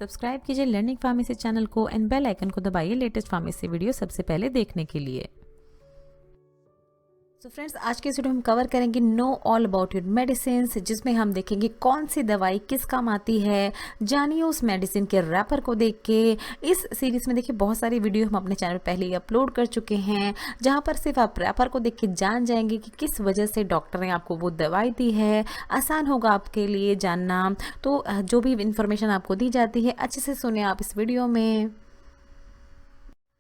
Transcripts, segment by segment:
Subscribe कीजिए learning pharmacy channel को and bell icon को दबाइए लेटेस्ट फार्मेसी वीडियो सबसे पहले देखने के लिए। तो फ्रेंड्स, आज के इस वीडियो में हम कवर करेंगे know all about your medicine, जिसमें हम देखेंगे कौन सी दवाई किस काम आती है। जानिए उस मेडिसिन के रैपर को देख के। इस सीरीज़ में देखिए बहुत सारी वीडियो हम अपने चैनल पर पहले ही अपलोड कर चुके हैं, जहां पर सिर्फ आप रैपर को देख के जान जाएंगे कि किस वजह से डॉक्टर ने आपको वो दवाई दी है। आसान होगा आपके लिए जानना। तो जो भी इन्फॉर्मेशन आपको दी जाती है अच्छे से सुने आप इस वीडियो में।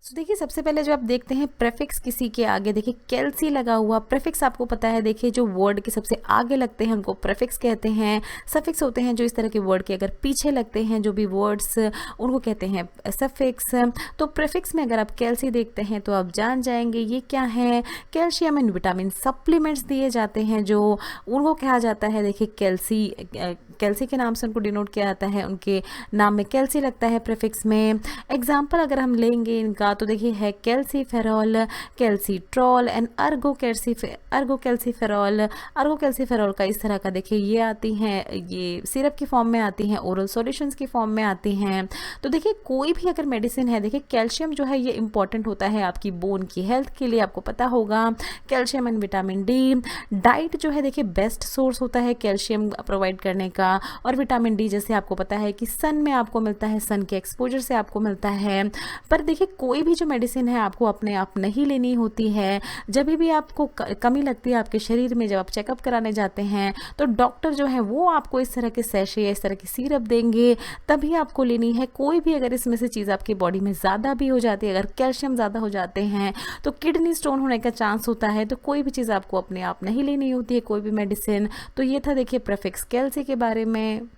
तो देखिए सबसे पहले जो आप देखते हैं प्रेफिक्स किसी के आगे देखिए कैल्सी लगा हुआ। प्रेफिक्स आपको पता है, देखिए जो वर्ड के सबसे आगे लगते हैं उनको प्रेफिक्स कहते हैं। सफिक्स होते हैं जो इस तरह के वर्ड के अगर पीछे लगते हैं, जो भी वर्ड्स उनको कहते हैं सफिक्स। तो प्रेफिक्स में अगर आप कैल्सी देखते हैं तो आप जान जाएंगे ये क्या है। कैल्शियम एंड विटामिन सप्लीमेंट्स दिए जाते हैं जो उनको कहा जाता है। देखिए कैल्सी के नाम से उनको डिनोट किया जाता है, उनके नाम में कैल्सी लगता है प्रेफिक्स में। एग्जाम्पल अगर हम लेंगे इनका तो देखिए है कैल्सीफेरॉल, कैल्सीट्रॉल एंड अर्गोकैल्सीफेरॉल। अर्गोकैल्सीफेरॉल का इस तरह का देखिए ये आती हैं, ये सिरप की फॉर्म में आती हैं, ओरल सॉल्यूशंस की फॉर्म में आती हैं। तो देखिए कोई भी अगर मेडिसिन है, देखिए कैल्शियम जो है ये इंपॉर्टेंट होता है आपकी बोन की हेल्थ के लिए, आपको पता होगा। Calcium and vitamin D. Diet जो है देखिए बेस्ट सोर्स होता है कैल्शियम प्रोवाइड करने का। और विटामिन डी जैसे आपको पता है कि सन में आपको मिलता है, सन के एक्सपोजर से आपको मिलता है। पर देखिए कोई भी जो मेडिसिन है आपको अपने आप नहीं लेनी होती है। जब भी आपको कमी लगती है आपके शरीर में, जब आप चेकअप कराने जाते हैं तो डॉक्टर जो है वो आपको इस तरह के सैशे या इस तरह की सिरप देंगे, तभी आपको लेनी है। कोई भी अगर इसमें से चीज़ आपकी बॉडी में ज़्यादा भी हो जाती है, अगर कैल्शियम ज़्यादा हो जाते हैं तो किडनी स्टोन होने का चांस होता है। तो कोई भी चीज़ आपको अपने आप नहीं लेनी होती है, कोई भी मेडिसिन। तो ये था देखिए प्रेफिक्स कैल्सी के बारे में।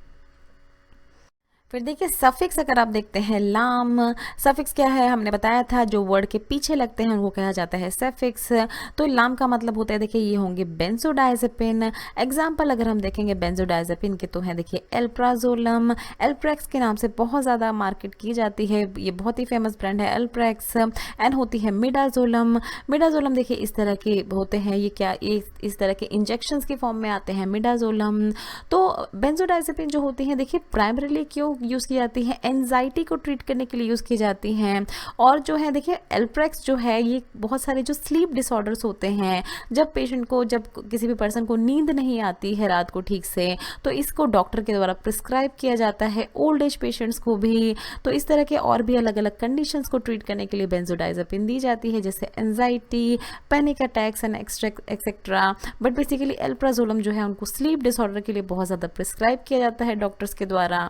फिर देखिए सफिक्स अगर आप देखते हैं लाम। सफिक्स क्या है हमने बताया था, जो वर्ड के पीछे लगते हैं उनको कहा जाता है सफिक्स। तो लाम का मतलब होता है देखिए ये होंगे बेंजोडायजेपिन। एग्जाम्पल अगर हम देखेंगे बेंजोडायजेपिन के तो है देखिए एल्प्राजोलम। एल्प्रेक्स के नाम से बहुत ज़्यादा मार्केट की जाती है, ये बहुत ही फेमस ब्रांड है एल्प्रेक्स। एंड होती है मिडाजोलम। मिडाजोलम देखिए इस तरह के होते हैं, ये क्या ये इस तरह के इंजेक्शंस की फॉर्म में आते हैं मिडाजोलम। तो बेंजोडायजेपिन जो होती हैं देखिए प्राइमरीली क्यों यूज़ की जाती है, एंजाइटी को ट्रीट करने के लिए यूज़ की जाती हैं। और जो है देखिए एल्प्रेक्स जो है ये बहुत सारे जो स्लीप डिसऑर्डर्स होते हैं, जब पेशेंट को, जब किसी भी पर्सन को नींद नहीं आती है रात को ठीक से, तो इसको डॉक्टर के द्वारा प्रिस्क्राइब किया जाता है। ओल्ड एज पेशेंट्स को भी। तो इस तरह के और भी अलग अलग कंडीशंस को ट्रीट करने के लिए बेंजोडायजेपिन दी जाती है, जैसे anxiety, panic attacks and etcetera. But basically alprazolam जो है उनको स्लीप डिसऑर्डर के लिए बहुत ज़्यादा प्रिस्क्राइब किया जाता है डॉक्टर्स के द्वारा।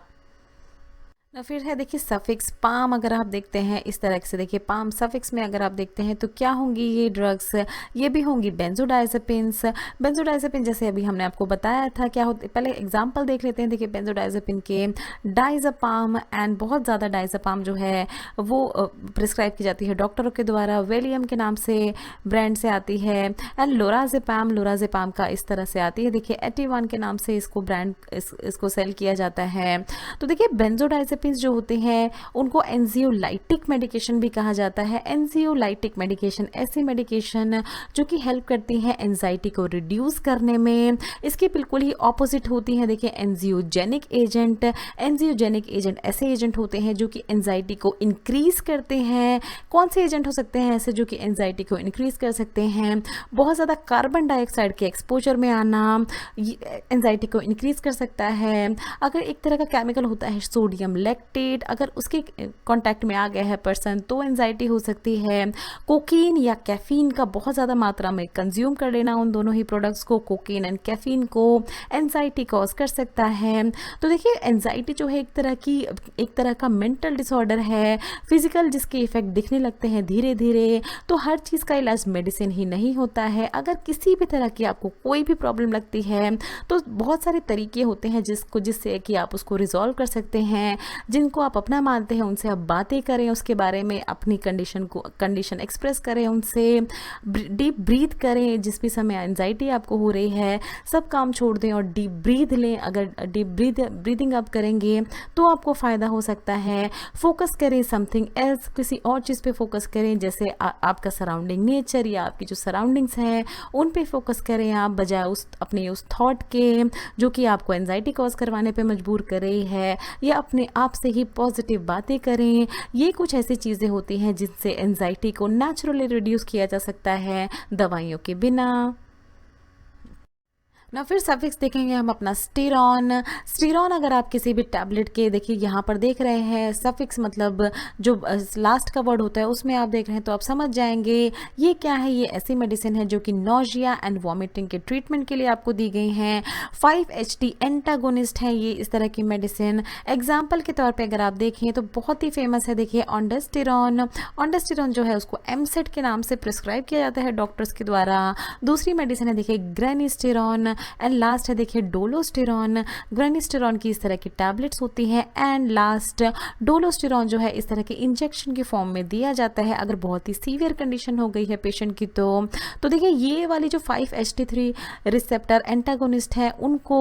फिर है देखिए सफिक्स पाम। अगर आप देखते हैं इस तरह से देखिए पाम सफिक्स में अगर आप देखते हैं तो क्या होंगी ये ड्रग्स, ये भी होंगी बेंजोडायजेपिन्स। बेंजोडायजेपिन जैसे अभी हमने आपको बताया था क्या होते, पहले एग्जांपल देख लेते हैं। देखिए बेंजोडायजेपिन के डाइज़ेपाम एंड बहुत ज़्यादा डाइज़ेपाम जो है वो प्रिस्क्राइब की जाती है डॉक्टरों के द्वारा। वेलियम के नाम से ब्रांड से आती है। एंड लोराज़ेपाम, लोराज़ेपाम का इस तरह से आती है, देखिए एटीवान के नाम से इसको ब्रांड इसको सेल किया जाता है। तो देखिए बेंजोडायजेपिन जो होते हैं उनको एंजियोलाइटिक मेडिकेशन भी कहा जाता है। एंजियोलाइटिक मेडिकेशन ऐसी मेडिकेशन जो कि हेल्प करती है एंजाइटी को रिड्यूस करने में। इसके बिल्कुल ही ऑपोजिट होती है देखिए एंजियोजेनिक एजेंट। एंजियोजेनिक एजेंट ऐसे एजेंट होते हैं जो कि एंजाइटी को इंक्रीज करते हैं। कौन से एजेंट हो सकते हैं ऐसे जो कि एंजाइटी को इंक्रीज कर सकते हैं? बहुत ज़्यादा कार्बन डाइऑक्साइड के एक्सपोजर में आना एंजाइटी को इंक्रीज कर सकता है। अगर एक तरह का केमिकल होता है सोडियम लैक्टेट, अगर उसके कांटेक्ट में आ गया है पर्सन तो एंजाइटी हो सकती है। कोकीन या कैफीन का बहुत ज़्यादा मात्रा में कंज्यूम कर लेना, उन दोनों ही प्रोडक्ट्स को, कोकीन एंड कैफीन को, एंजाइटी कॉज कर सकता है। तो देखिए एंजाइटी जो है एक तरह का मेंटल डिसऑर्डर है, फिजिकल जिसके इफेक्ट दिखने लगते हैं धीरे धीरे। तो हर चीज़ का इलाज मेडिसिन ही नहीं होता है। अगर किसी भी तरह की आपको कोई भी प्रॉब्लम लगती है तो बहुत सारे तरीके होते हैं जिससे कि आप उसको रिजॉल्व कर सकते हैं। जिनको आप अपना मानते हैं उनसे आप बातें करें, उसके बारे में अपनी कंडीशन एक्सप्रेस करें, उनसे डीप ब्रीथ करें। जिस भी समय एंजाइटी आपको हो रही है सब काम छोड़ दें और डीप ब्रीथ लें। अगर डीप ब्रीदिंग आप करेंगे तो आपको फ़ायदा हो सकता है। फोकस करें समथिंग एल्स, किसी और चीज़ पे फोकस करें, जैसे आपका सराउंडिंग नेचर या आपकी जो सराउंडिंग्स हैं उन पे फोकस करें आप, बजाय अपने उस थॉट के जो कि आपको एंजाइटी कॉज करवाने पे मजबूर कर रही है, या अपने आपसे ही पॉजिटिव बातें करें। ये कुछ ऐसी चीज़ें होती हैं जिनसे एंजाइटी को नेचुरली रिड्यूस किया जा सकता है दवाइयों के बिना। ना फिर सफिक्स देखेंगे हम अपना स्टीरॉन। स्टीरॉन अगर आप किसी भी टैबलेट के देखिए यहाँ पर देख रहे हैं सफिक्स मतलब जो लास्ट का वर्ड होता है उसमें आप देख रहे हैं तो आप समझ जाएंगे ये क्या है। ये ऐसी मेडिसिन है जो कि नोजिया एंड वॉमिटिंग के ट्रीटमेंट के लिए आपको दी गई हैं। 5-HT एंटागोनिस्ट है ये इस तरह की मेडिसिन। एग्जाम्पल के तौर पर अगर आप देखें तो बहुत ही फेमस है देखिए ऑन्डास्टिरॉन। ऑन्डास्टिरॉन जो है उसको एमसेट के नाम से प्रिस्क्राइब किया जाता है डॉक्टर्स के द्वारा। दूसरी मेडिसिन है देखिए ग्रेनिस्टेरॉन एंड लास्ट है देखिए डोलोस्टेरॉन। ग्रेनिस्टेरॉन की इस तरह की टैबलेट्स होती हैं एंड लास्ट डोलोस्टेरॉन जो है इस तरह के इंजेक्शन के फॉर्म में दिया जाता है अगर बहुत ही सीवियर कंडीशन हो गई है पेशेंट की। तो देखिए ये वाली जो 5-HT3 रिसेप्टर एंटागोनिस्ट है उनको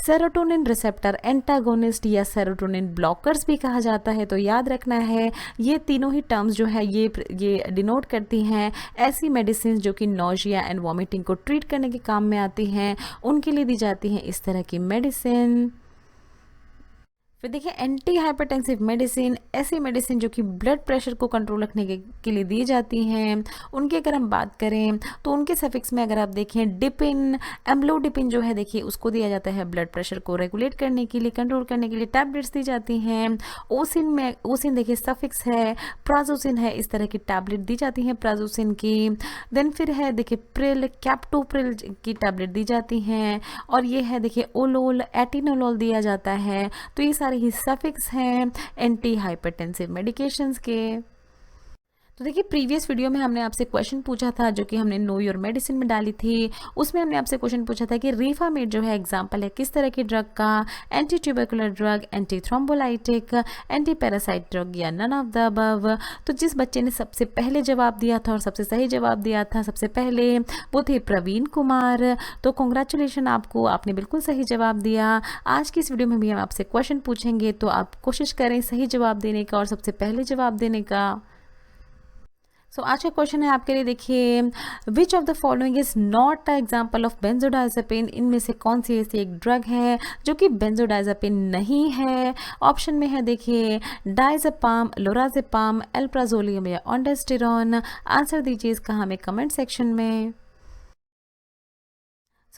सेरोटोनिन रिसेप्टर एंटागोनिस्ट या सेरोटोनिन ब्लॉकर्स भी कहा जाता है। तो याद रखना है ये तीनों ही टर्म्स जो है ये डिनोट करती हैं ऐसी मेडिसिन जो कि नोजिया एंड वॉमिटिंग को ट्रीट करने के काम में आती हैं, उनके लिए दी जाती हैं इस तरह की मेडिसिन। फिर देखिए एंटी हाइपरटेंसिव मेडिसिन, ऐसी मेडिसिन जो कि ब्लड प्रेशर को कंट्रोल रखने के लिए दी जाती हैं। उनकी अगर हम बात करें तो उनके सफिक्स में अगर आप देखें डिपिन, एम्लोडिपिन जो है देखिए उसको दिया जाता है ब्लड प्रेशर को रेगुलेट करने के लिए, कंट्रोल करने के लिए टैबलेट्स दी जाती हैं। ओसिन देखिए सफिक्स है, प्राजोसिन है, इस तरह की टैबलेट दी जाती हैं प्राजोसिन की। देन फिर है देखिए प्रिल, कैप्टोप्रिल की टैबलेट दी जाती हैं। और ये है देखिए ओलोल, एटिनोलोल दिया जाता है। तो ये सारे ही सफिक्स हैं एंटी हाइपरटेंसिव मेडिकेशंस के। तो देखिए प्रीवियस वीडियो में हमने आपसे क्वेश्चन पूछा था जो कि हमने नो योर मेडिसिन में डाली थी। उसमें हमने आपसे क्वेश्चन पूछा था कि रीफामेड जो है एग्जांपल है किस तरह की ड्रग का, anti tubercular drug, anti thrombolytic, anti parasite drug या नन ऑफ द अबव। तो जिस बच्चे ने सबसे पहले जवाब दिया था और सबसे सही जवाब दिया था सबसे पहले वो थे प्रवीण कुमार। तो कॉन्ग्रेचुलेशन आपको, आपने बिल्कुल सही जवाब दिया। आज की इस वीडियो में भी हम आपसे क्वेश्चन पूछेंगे तो आप कोशिश करें सही जवाब देने का और सबसे पहले जवाब देने का। आज का क्वेश्चन है आपके लिए देखिए which of the following is not a example of benzodiazepine. इनमें से कौन सी ऐसी एक ड्रग है जो कि बेंजोडाइजेपिन नहीं है। ऑप्शन में है देखिए डायजेपाम, लोराजेपाम, एल्प्राजोलियम या ऑन्डास्टिरॉन। आंसर दीजिए इसका हमें कमेंट सेक्शन में।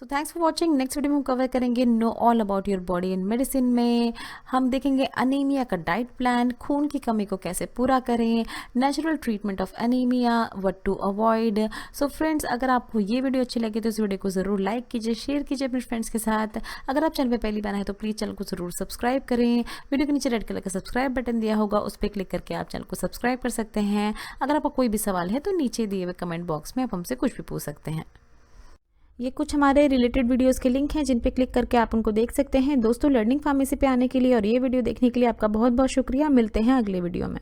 Thanks for watching. Next video में हम कवर करेंगे know all about your body and medicine में हम देखेंगे अनीमिया का डाइट प्लान, खून की कमी को कैसे पूरा करें, natural treatment of anaemia, what to avoid. Friends अगर आपको ये वीडियो अच्छी लगी तो इस वीडियो को ज़रूर लाइक कीजिए, शेयर कीजिए अपने फ्रेंड्स के साथ। अगर आप चैनल पर पहली बार आए तो प्लीज़ चैनल को ज़रूर सब्सक्राइब करें। वीडियो के नीचे रेड कलर का सब्सक्राइब बटन दिया होगा, उस पर क्लिक करके आप चैनल को सब्सक्राइब कर सकते हैं। अगर आपका कोई भी सवाल है तो नीचे दिए हुए कमेंट बॉक्स में आप हमसे कुछ भी पूछ सकते हैं। ये कुछ हमारे रिलेटेड वीडियोस के लिंक हैं जिन पे क्लिक करके आप उनको देख सकते हैं। दोस्तों लर्निंग फार्मेसी पे आने के लिए और ये वीडियो देखने के लिए आपका बहुत बहुत शुक्रिया। मिलते हैं अगले वीडियो में।